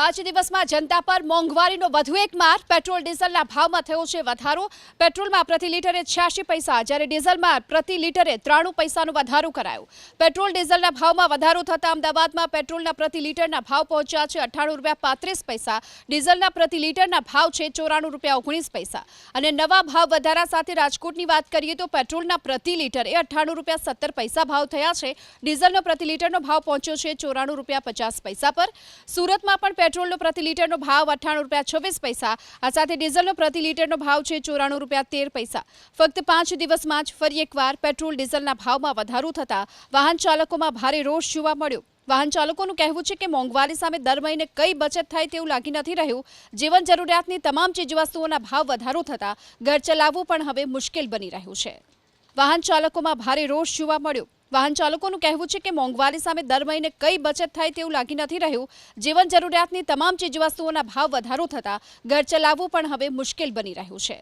5 દિવસમાં જનતા પર મોંઘવારીનો વધુ એક માર। પેટ્રોલ ડીઝલના ભાવમાં થયો છે વધારો। પેટ્રોલમાં પ્રતિ લિટરે 86 પૈસા જ્યારે ડીઝલમાં પ્રતિ લિટરે 93 પૈસાનો વધારો કરાયો। પેટ્રોલ ડીઝલના ભાવમાં વધારો થતાં અમદાવાદમાં પેટ્રોલના પ્રતિ લિટરના ભાવ પહોંચ્યા છે 98.35 ડીઝલના પ્રતિ લિટરના ભાવ છે 94.19 અને નવા ભાવ વધારા સાથે રાજકોટની વાત કરીએ તો પેટ્રોલના પ્રતિ લિટરે 98.17 ભાવ થયા છે। ડીઝલનો પ્રતિ લિટરનો ભાવ પહોંચ્યો છે 94.50 પર। સુરતમાં પણ પેટ્રોલનો પ્રતિ લિટરનો ભાવ 98.26 આ સાથે ડીઝલનો પ્રતિ લિટરનો ભાવ છે 94.13 ફક્ત 5 દિવસમાં જ ફરી એકવાર પેટ્રોલ ડીઝલના ભાવમાં વધારો થતા વાહન ચાલકોમાં ભારે રોષ જોવા મળ્યો। વાહન ચાલકોનું કહેવું છે કે મોંઘવારી સામે દર મહિને કઈ બચત થાય તેવું લાગી નથી રહ્યું। જીવન જરૂરિયાતની તમામ ચીજવસ્તુઓના ભાવ વધારો થતા ઘર ચલાવવું પણ હવે મુશ્કેલ બની રહ્યું છે। વાહન ચાલકોમાં ભારે રોષ જોવા મળ્યો। વાહન ચાલકોનું કહેવું છે કે મોંઘવારી સામે દર મહિને કઈ બચત થાય તેવું લાગી નથી રહ્યું। જીવન જરૂરિયાતની તમામ ચીજવસ્તુઓના ભાવ વધારો થતા ઘર ચલાવવું પણ હવે મુશ્કેલ બની રહ્યું છે।